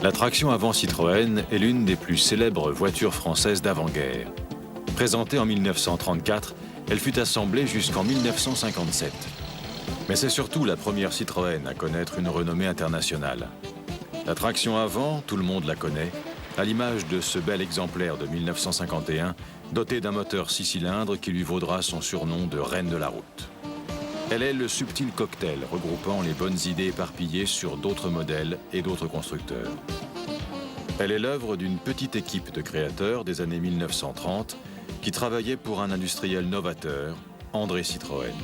La traction avant Citroën est l'une des plus célèbres voitures françaises d'avant-guerre. Présentée en 1934, elle fut assemblée jusqu'en 1957. Mais c'est surtout la première Citroën à connaître une renommée internationale. La traction avant, tout le monde la connaît, à l'image de ce bel exemplaire de 1951, doté d'un moteur 6 cylindres qui lui vaudra son surnom de Reine de la route. Elle est le subtil cocktail regroupant les bonnes idées éparpillées sur d'autres modèles et d'autres constructeurs. Elle est l'œuvre d'une petite équipe de créateurs des années 1930 qui travaillait pour un industriel novateur, André Citroën.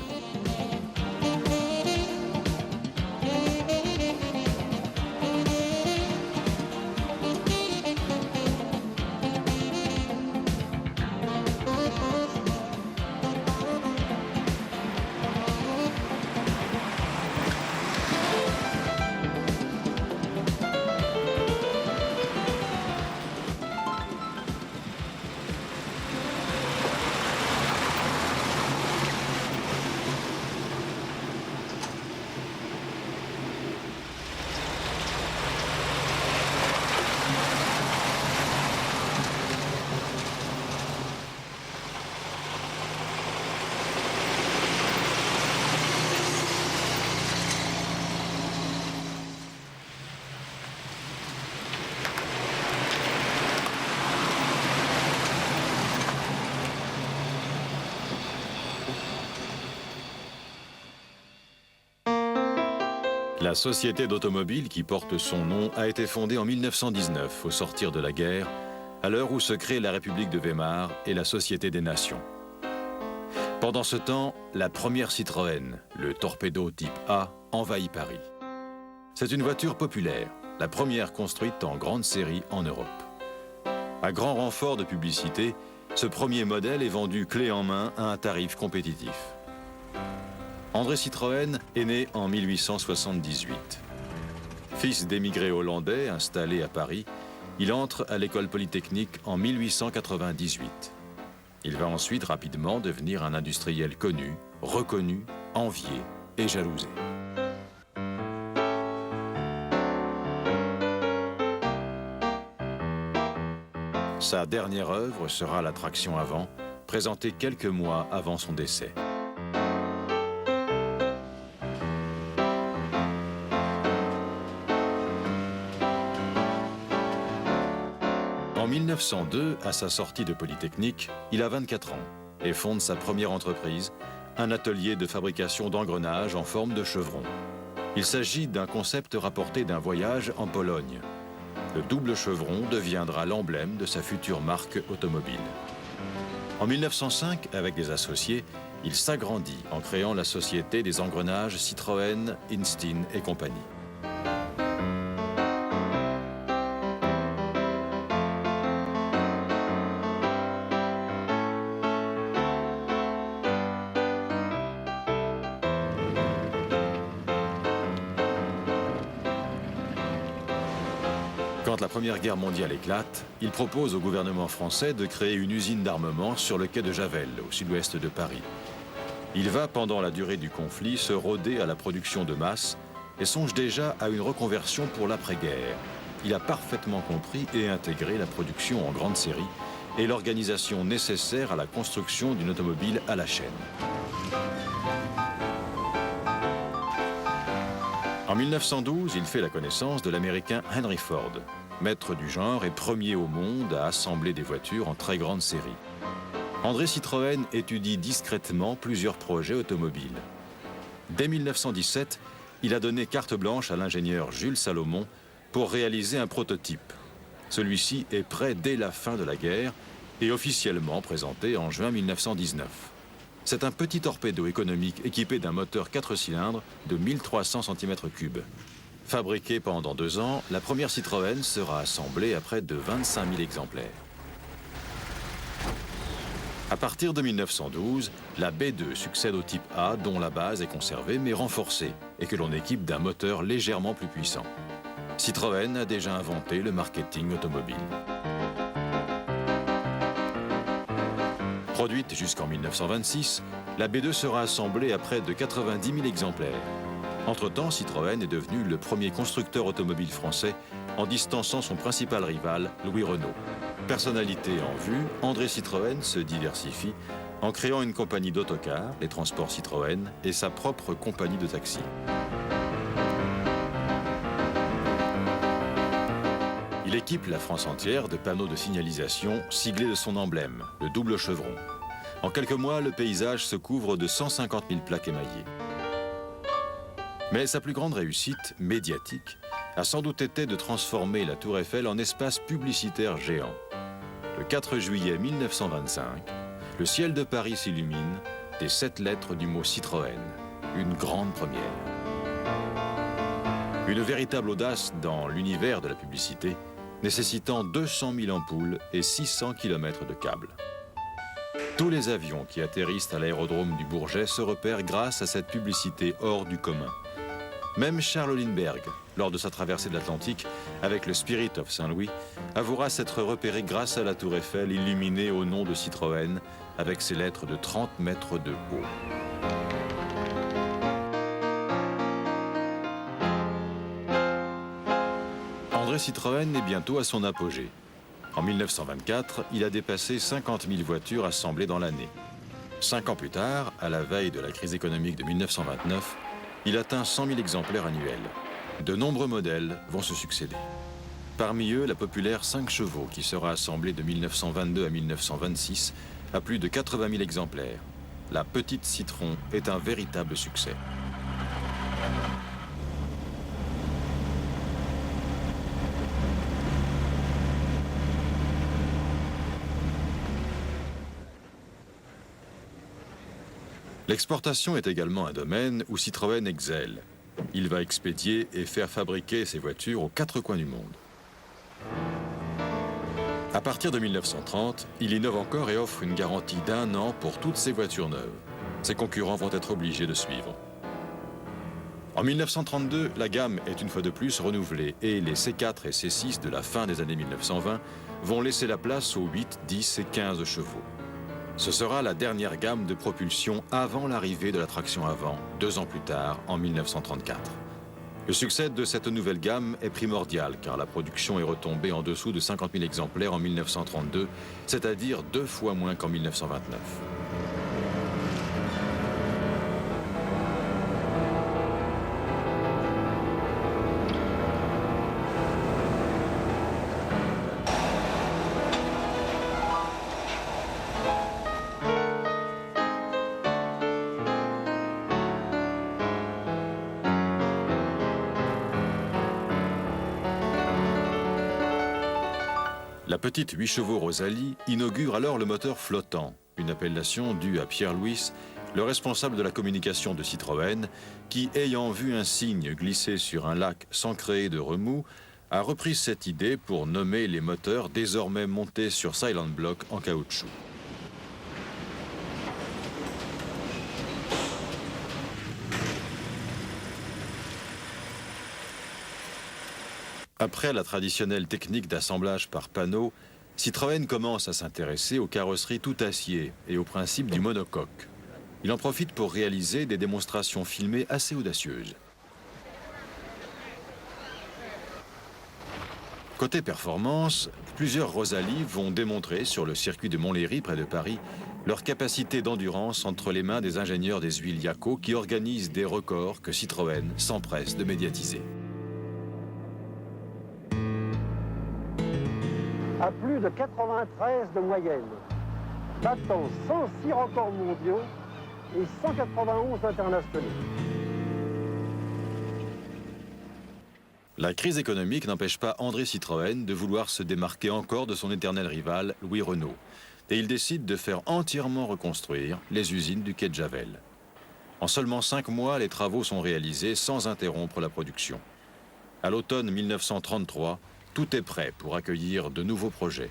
La société d'automobile qui porte son nom a été fondée en 1919, au sortir de la guerre, à l'heure où se crée la République de Weimar et la Société des Nations. Pendant ce temps, la première Citroën, le Torpedo Type A, envahit Paris. C'est une voiture populaire, la première construite en grande série en Europe. À grand renfort de publicité, ce premier modèle est vendu clé en main à un tarif compétitif. André Citroën est né en 1878. Fils d'émigrés hollandais installés à Paris, il entre à l'école polytechnique en 1898. Il va ensuite rapidement devenir un industriel connu, reconnu, envié et jalousé. Sa dernière œuvre sera la traction avant, présentée quelques mois avant son décès. En 1902, à sa sortie de Polytechnique, il a 24 ans et fonde sa première entreprise, un atelier de fabrication d'engrenages en forme de chevron. Il s'agit d'un concept rapporté d'un voyage en Pologne. Le double chevron deviendra l'emblème de sa future marque automobile. En 1905, avec des associés, il s'agrandit en créant la société des engrenages Citroën, Instin et compagnie. Quand la Première Guerre mondiale éclate, il propose au gouvernement français de créer une usine d'armement sur le quai de Javel, au sud-ouest de Paris. Il va, pendant la durée du conflit, se rôder à la production de masse et songe déjà à une reconversion pour l'après-guerre. Il a parfaitement compris et intégré la production en grande série et l'organisation nécessaire à la construction d'une automobile à la chaîne. En 1912, il fait la connaissance de l'Américain Henry Ford, maître du genre et premier au monde à assembler des voitures en très grande série. André Citroën étudie discrètement plusieurs projets automobiles. Dès 1917, il a donné carte blanche à l'ingénieur Jules Salomon pour réaliser un prototype. Celui-ci est prêt dès la fin de la guerre et officiellement présenté en juin 1919. C'est un petit torpedo économique équipé d'un moteur 4 cylindres de 1300 cm3. Fabriquée pendant 2 ans, la première Citroën sera assemblée à près de 25 000 exemplaires. À partir de 1912, la B2 succède au type A dont la base est conservée mais renforcée et que l'on équipe d'un moteur légèrement plus puissant. Citroën a déjà inventé le marketing automobile. Produite jusqu'en 1926, la B2 sera assemblée à près de 90 000 exemplaires. Entre-temps, Citroën est devenu le premier constructeur automobile français en distançant son principal rival, Louis Renault. Personnalité en vue, André Citroën se diversifie en créant une compagnie d'autocars, les Transports Citroën, et sa propre compagnie de taxi. Il équipe la France entière de panneaux de signalisation siglés de son emblème, le double chevron. En quelques mois, le paysage se couvre de 150 000 plaques émaillées. Mais sa plus grande réussite, médiatique, a sans doute été de transformer la Tour Eiffel en espace publicitaire géant. Le 4 juillet 1925, le ciel de Paris s'illumine des 7 lettres du mot Citroën, une grande première. Une véritable audace dans l'univers de la publicité, nécessitant 200 000 ampoules et 600 km de câbles. Tous les avions qui atterrissent à l'aérodrome du Bourget se repèrent grâce à cette publicité hors du commun. Même Charles Lindbergh, lors de sa traversée de l'Atlantique avec le Spirit of Saint-Louis, avouera s'être repéré grâce à la Tour Eiffel illuminée au nom de Citroën avec ses lettres de 30 mètres de haut. André Citroën est bientôt à son apogée. En 1924, il a dépassé 50 000 voitures assemblées dans l'année. 5 ans plus tard, à la veille de la crise économique de 1929, il atteint 100 000 exemplaires annuels. De nombreux modèles vont se succéder. Parmi eux, la populaire 5 chevaux qui sera assemblée de 1922 à 1926 à plus de 80 000 exemplaires. La petite Citron est un véritable succès. L'exportation est également un domaine où Citroën excelle. Il va expédier et faire fabriquer ses voitures aux 4 coins du monde. À partir de 1930, il innove encore et offre une garantie d'1 an pour toutes ses voitures neuves. Ses concurrents vont être obligés de suivre. En 1932, la gamme est une fois de plus renouvelée et les C4 et C6 de la fin des années 1920 vont laisser la place aux 8, 10 et 15 chevaux. Ce sera la dernière gamme de propulsion avant l'arrivée de la traction avant, 2 ans plus tard, en 1934. Le succès de cette nouvelle gamme est primordial car la production est retombée en dessous de 50 000 exemplaires en 1932, c'est-à-dire 2 fois moins qu'en 1929. La petite 8 chevaux Rosalie inaugure alors le moteur flottant, une appellation due à Pierre Louis, le responsable de la communication de Citroën, qui, ayant vu un cygne glisser sur un lac sans créer de remous, a repris cette idée pour nommer les moteurs désormais montés sur Silent Block en caoutchouc. Après la traditionnelle technique d'assemblage par panneau, Citroën commence à s'intéresser aux carrosseries tout acier et au principe du monocoque. Il en profite pour réaliser des démonstrations filmées assez audacieuses. Côté performance, plusieurs Rosalie vont démontrer sur le circuit de Montlhéry près de Paris leur capacité d'endurance entre les mains des ingénieurs des huiles Yaco qui organisent des records que Citroën s'empresse de médiatiser. À plus de 93 de moyenne, battant 106 records mondiaux et 191 internationaux. La crise économique n'empêche pas André Citroën de vouloir se démarquer encore de son éternel rival, Louis Renault. Et il décide de faire entièrement reconstruire les usines du quai de Javel. En seulement 5 mois, les travaux sont réalisés sans interrompre la production. À l'automne 1933, tout est prêt pour accueillir de nouveaux projets.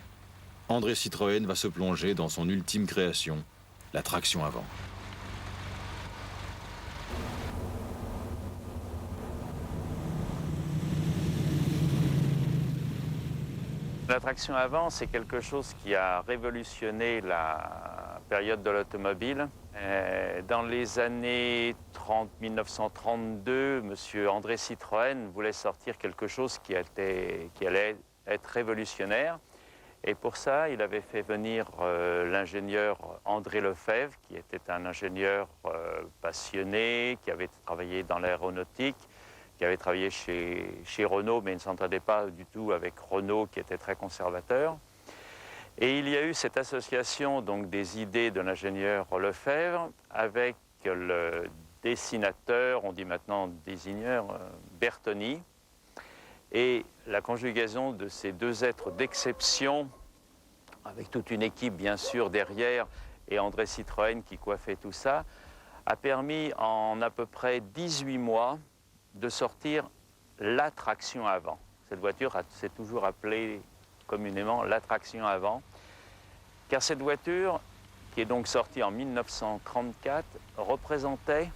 André Citroën va se plonger dans son ultime création, la traction avant. La traction avant, c'est quelque chose qui a révolutionné la période de l'automobile. Dans les années 1932, M. André Citroën voulait sortir quelque chose qui allait être révolutionnaire. Et pour ça, il avait fait venir l'ingénieur André Lefebvre, qui était un ingénieur passionné, qui avait travaillé dans l'aéronautique, qui avait travaillé chez Renault, mais il ne s'entendait pas du tout avec Renault, qui était très conservateur. Et il y a eu cette association donc, des idées de l'ingénieur Lefebvre avec le dessinateur, on dit maintenant désigneur, Bertoni. Et la conjugaison de ces deux êtres d'exception, avec toute une équipe bien sûr derrière, et André Citroën qui coiffait tout ça, a permis en à peu près 18 mois de sortir la traction avant. Cette voiture s'est toujours appelée communément la traction avant, car cette voiture, qui est donc sortie en 1934, représentait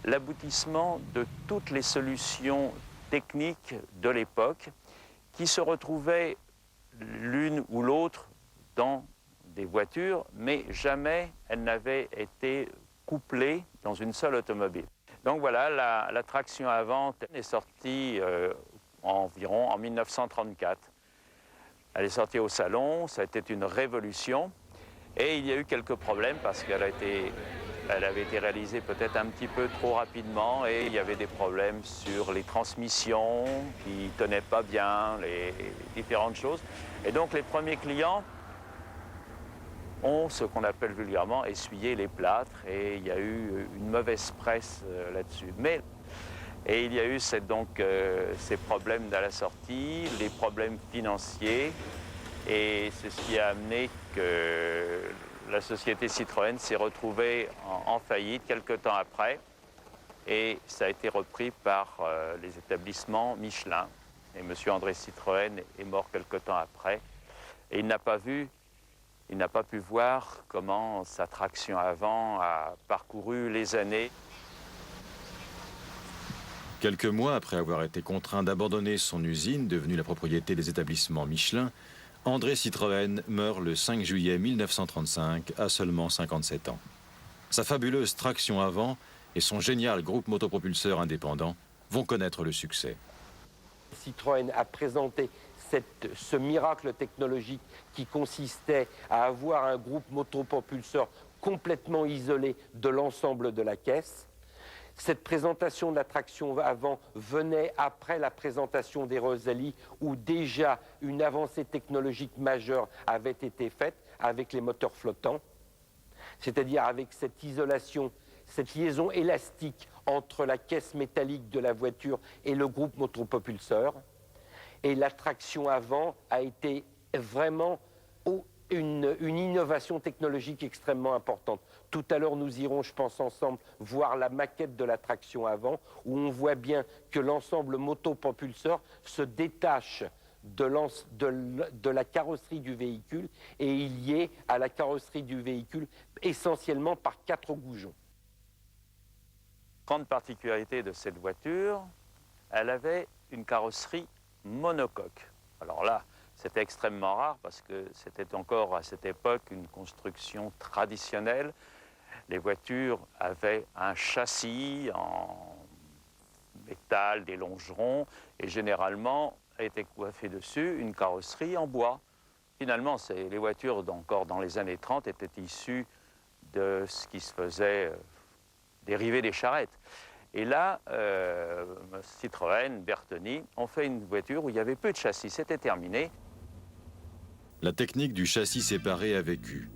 l'aboutissement de toutes les solutions techniques de l'époque qui se retrouvaient l'une ou l'autre dans des voitures, mais jamais elles n'avaient été couplées dans une seule automobile. Donc voilà, la traction avant est sortie environ en 1934. Elle est sortie au salon, ça a été une révolution. Et il y a eu quelques problèmes parce qu'elle avait été réalisée peut-être un petit peu trop rapidement et il y avait des problèmes sur les transmissions qui ne tenaient pas bien, les différentes choses. Et donc les premiers clients ont ce qu'on appelle vulgairement essuyé les plâtres et il y a eu une mauvaise presse là-dessus. Et il y a eu ces problèmes à la sortie, les problèmes financiers, et c'est ce qui a amené que la société Citroën s'est retrouvée en faillite quelque temps après, et ça a été repris par les établissements Michelin. Et M. André Citroën est mort quelque temps après, et il n'a pas pu voir comment sa traction avant a parcouru les années. Quelques mois après avoir été contraint d'abandonner son usine, devenue la propriété des établissements Michelin, André Citroën meurt le 5 juillet 1935, à seulement 57 ans. Sa fabuleuse traction avant et son génial groupe motopropulseur indépendant vont connaître le succès. Citroën a présenté ce miracle technologique qui consistait à avoir un groupe motopropulseur complètement isolé de l'ensemble de la caisse. Cette présentation de la traction avant venait après la présentation des Rosalie, où déjà une avancée technologique majeure avait été faite avec les moteurs flottants, c'est-à-dire avec cette isolation, cette liaison élastique entre la caisse métallique de la voiture et le groupe motopropulseur. Et la traction avant a été vraiment une innovation technologique extrêmement importante. Tout à l'heure, nous irons, je pense, ensemble voir la maquette de la traction avant, où on voit bien que l'ensemble motopropulseur se détache de la carrosserie du véhicule et il y est à la carrosserie du véhicule essentiellement par 4 goujons. Grande particularité de cette voiture, elle avait une carrosserie monocoque. Alors là, c'était extrêmement rare parce que c'était encore à cette époque une construction traditionnelle. Les voitures avaient un châssis en métal, des longerons, et généralement était coiffée dessus une carrosserie en bois. Finalement, les voitures encore dans les années 30 étaient issues de ce qui se faisait dériver des charrettes. Et là, Citroën, Bertoni ont fait une voiture où il y avait peu de châssis, c'était terminé. La technique du châssis séparé a vécu.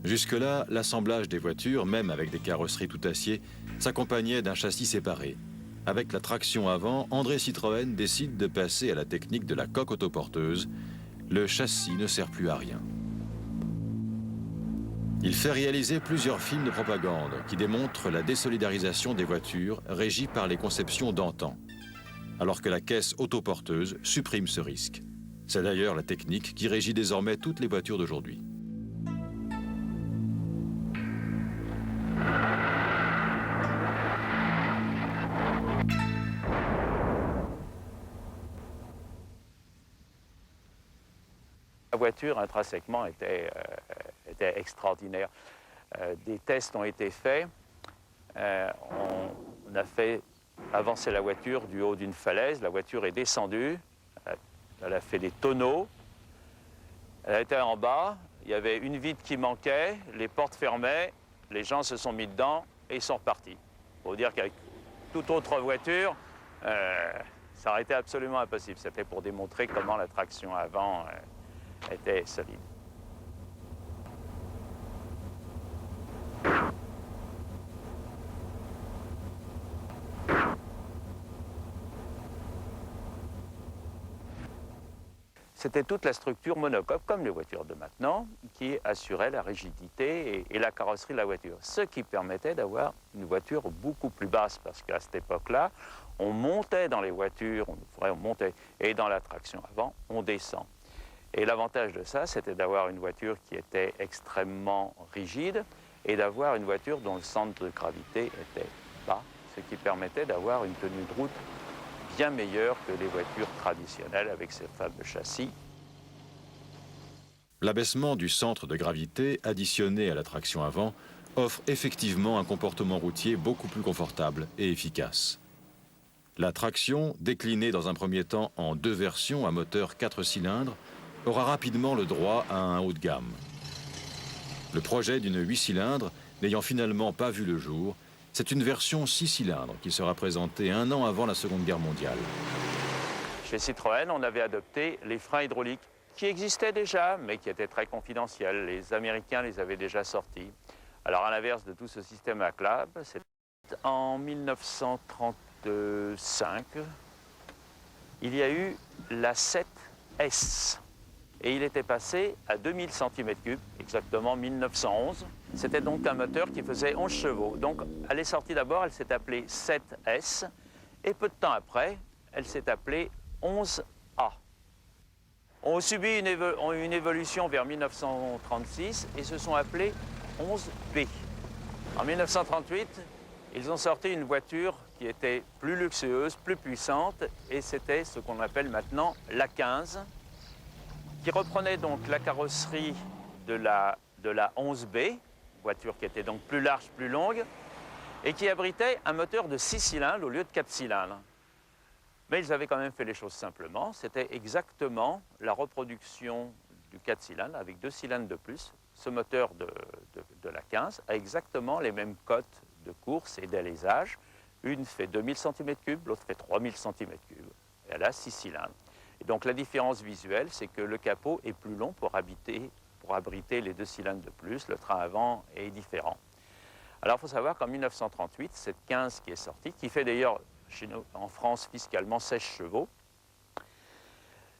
Jusque-là, l'assemblage des voitures, même avec des carrosseries tout acier, s'accompagnait d'un châssis séparé. Avec la traction avant, André Citroën décide de passer à la technique de la coque autoporteuse. Le châssis ne sert plus à rien. Il fait réaliser plusieurs films de propagande qui démontrent la désolidarisation des voitures régies par les conceptions d'antan, alors que la caisse autoporteuse supprime ce risque. C'est d'ailleurs la technique qui régit désormais toutes les voitures d'aujourd'hui. La voiture intrinsèquement était extraordinaire. Des tests ont été faits on a fait avancer la voiture du haut d'une falaise. La voiture est descendue, elle a fait des tonneaux, elle était en bas, il y avait une vitre qui manquait, les portes fermaient, les gens se sont mis dedans et ils sont repartis. Il faut dire qu'avec toute autre voiture, ça aurait été absolument impossible. C'était pour démontrer comment la traction avant était solide. C'était toute la structure monocoque, comme les voitures de maintenant, qui assurait la rigidité et la carrosserie de la voiture. Ce qui permettait d'avoir une voiture beaucoup plus basse, parce qu'à cette époque-là, on montait dans les voitures, on montait, et dans la traction avant, on descend. Et l'avantage de ça, c'était d'avoir une voiture qui était extrêmement rigide et d'avoir une voiture dont le centre de gravité était bas, ce qui permettait d'avoir une tenue de route bien meilleure que les voitures traditionnelles avec ces fameux châssis. L'abaissement du centre de gravité, additionné à la traction avant, offre effectivement un comportement routier beaucoup plus confortable et efficace. La traction, déclinée dans un premier temps en 2 versions à moteur 4 cylindres, aura rapidement le droit à un haut de gamme. Le projet d'une 8 cylindres n'ayant finalement pas vu le jour, c'est une version 6 cylindres qui sera présentée 1 an avant la Seconde Guerre mondiale. Chez Citroën, on avait adopté les freins hydrauliques qui existaient déjà, mais qui étaient très confidentiels. Les Américains les avaient déjà sortis. Alors, à l'inverse de tout ce système à clave, c'est en 1935, il y a eu la 7S. Et il était passé à 2000 cm3, exactement 1911. C'était donc un moteur qui faisait 11 chevaux. Donc, elle est sortie d'abord, elle s'est appelée 7S. Et peu de temps après, elle s'est appelée 11A. On a subi une évolution vers 1936 et se sont appelés 11B. En 1938, ils ont sorti une voiture qui était plus luxueuse, plus puissante, et c'était ce qu'on appelle maintenant la 15, qui reprenait donc la carrosserie de la 11B, voiture qui était donc plus large, plus longue, et qui abritait un moteur de 6 cylindres au lieu de 4 cylindres. Mais ils avaient quand même fait les choses simplement. C'était exactement la reproduction du 4 cylindres avec 2 cylindres de plus. Ce moteur de la 15 a exactement les mêmes cotes de course et d'alésage. Une fait 2000 cm3, l'autre fait 3000 cm3. Et elle a 6 cylindres. Et donc la différence visuelle, c'est que le capot est plus long pour abriter les 2 cylindres de plus. Le train avant est différent. Alors il faut savoir qu'en 1938, cette 15 qui est sortie, qui fait d'ailleurs chez nous, en France, fiscalement 16 chevaux,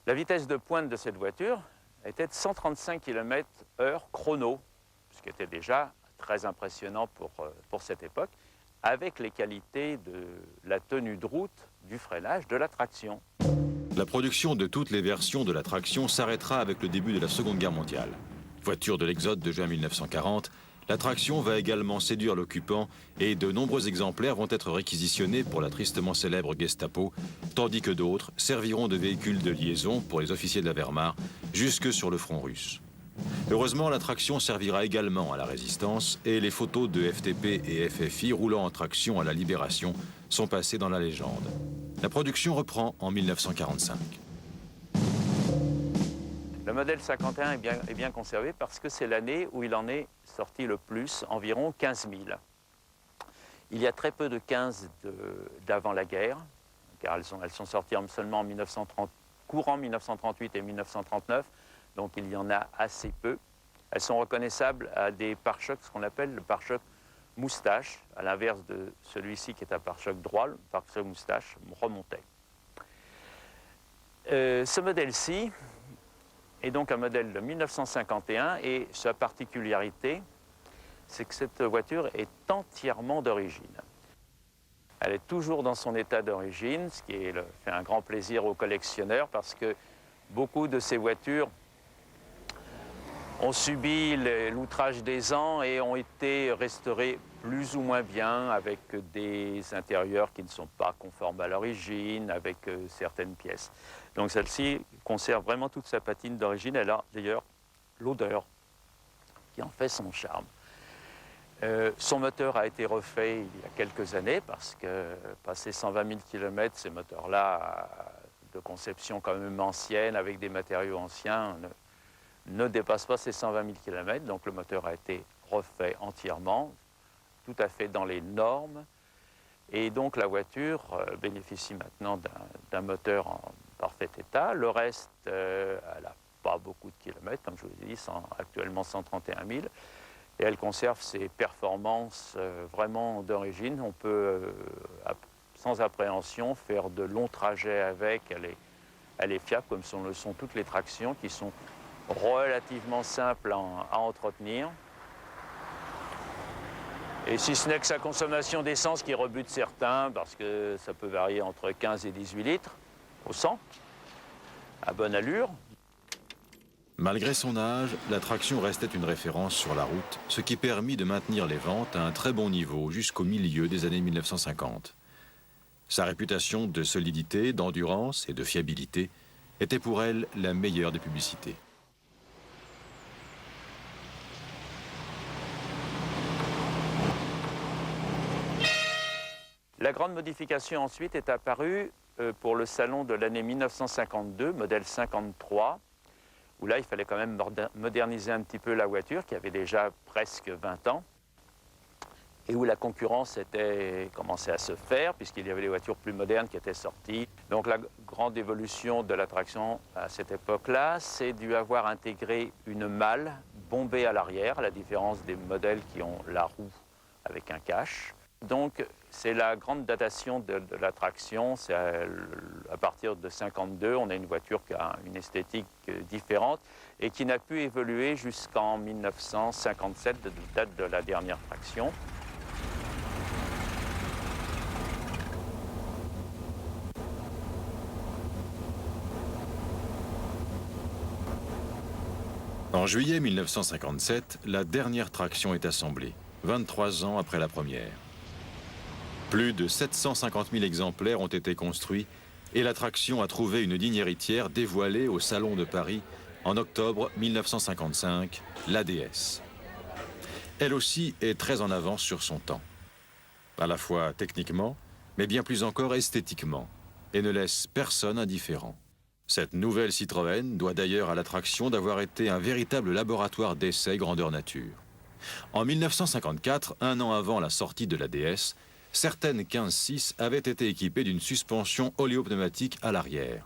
la vitesse de pointe de cette voiture était de 135 km/h chrono, ce qui était déjà très impressionnant pour cette époque, avec les qualités de la tenue de route, du freinage, de la traction. La production de toutes les versions de la traction s'arrêtera avec le début de la Seconde Guerre mondiale. Voiture de l'Exode de juin 1940, la traction va également séduire l'occupant et de nombreux exemplaires vont être réquisitionnés pour la tristement célèbre Gestapo, tandis que d'autres serviront de véhicules de liaison pour les officiers de la Wehrmacht jusque sur le front russe. Heureusement, la traction servira également à la résistance et les photos de FTP et FFI roulant en traction à la Libération sont passées dans la légende. La production reprend en 1945. Le modèle 51 est bien conservé parce que c'est l'année où il en est sorti le plus, environ 15 000. Il y a très peu de 15 d'avant la guerre, car elles sont sorties seulement en 1930, courant 1938 et 1939, donc il y en a assez peu. Elles sont reconnaissables à des pare-chocs, ce qu'on appelle le pare-choc moustache, à l'inverse de celui-ci qui est un pare-choc droit, le pare-choc moustache remontait. Ce modèle-ci est donc un modèle de 1951 et sa particularité, c'est que cette voiture est entièrement d'origine. Elle est toujours dans son état d'origine, ce qui fait un grand plaisir aux collectionneurs parce que beaucoup de ces voitures ont subi l'outrage des ans et ont été restaurées plus ou moins bien avec des intérieurs qui ne sont pas conformes à l'origine, avec certaines pièces. Donc celle-ci conserve vraiment toute sa patine d'origine. Elle a d'ailleurs l'odeur qui en fait son charme. Son moteur a été refait il y a quelques années parce que, passé 120 000 km, ces moteurs-là, de conception quand même ancienne, avec des matériaux anciens, ne dépassent pas ces 120 000 km. Donc le moteur a été refait entièrement, tout à fait dans les normes. Et donc la voiture bénéficie maintenant d'un moteur en parfait état. Le reste, elle n'a pas beaucoup de kilomètres, comme je vous ai dit, actuellement 131 000. Et elle conserve ses performances vraiment d'origine. On peut, sans appréhension, faire de longs trajets avec. Elle est fiable, comme le sont toutes les tractions, qui sont relativement simples à entretenir. Et si ce n'est que sa consommation d'essence qui rebute certains, parce que ça peut varier entre 15 et 18 litres au 100, à bonne allure. Malgré son âge, la traction restait une référence sur la route, ce qui permit de maintenir les ventes à un très bon niveau jusqu'au milieu des années 1950. Sa réputation de solidité, d'endurance et de fiabilité était pour elle la meilleure des publicités. La grande modification ensuite est apparue pour le salon de l'année 1952, modèle 53, où là, il fallait quand même moderniser un petit peu la voiture, qui avait déjà presque 20 ans, et où la concurrence commençait à se faire, puisqu'il y avait des voitures plus modernes qui étaient sorties. Donc la grande évolution de la traction à cette époque-là, c'est dû avoir intégré une malle bombée à l'arrière, à la différence des modèles qui ont la roue avec un cache. Donc c'est la grande datation de la traction. C'est à partir de 52, on a une voiture qui a une esthétique différente et qui n'a pu évoluer jusqu'en 1957, date de la dernière traction. En juillet 1957, la dernière traction est assemblée, 23 ans après la première. Plus de 750 000 exemplaires ont été construits et la traction a trouvé une digne héritière dévoilée au Salon de Paris en octobre 1955, l'ADS. Elle aussi est très en avance sur son temps, à la fois techniquement, mais bien plus encore esthétiquement, et ne laisse personne indifférent. Cette nouvelle Citroën doit d'ailleurs à la traction d'avoir été un véritable laboratoire d'essai grandeur nature. En 1954, un an avant la sortie de l'ADS, certaines 15.6 avaient été équipées d'une suspension oléopneumatique à l'arrière.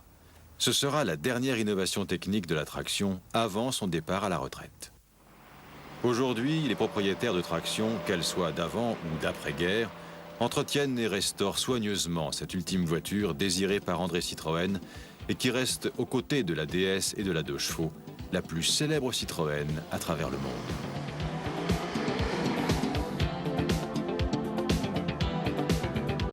Ce sera la dernière innovation technique de la traction avant son départ à la retraite. Aujourd'hui, les propriétaires de traction, qu'elles soient d'avant ou d'après-guerre, entretiennent et restaurent soigneusement cette ultime voiture désirée par André Citroën et qui reste aux côtés de la DS et de la 2 chevaux, la plus célèbre Citroën à travers le monde.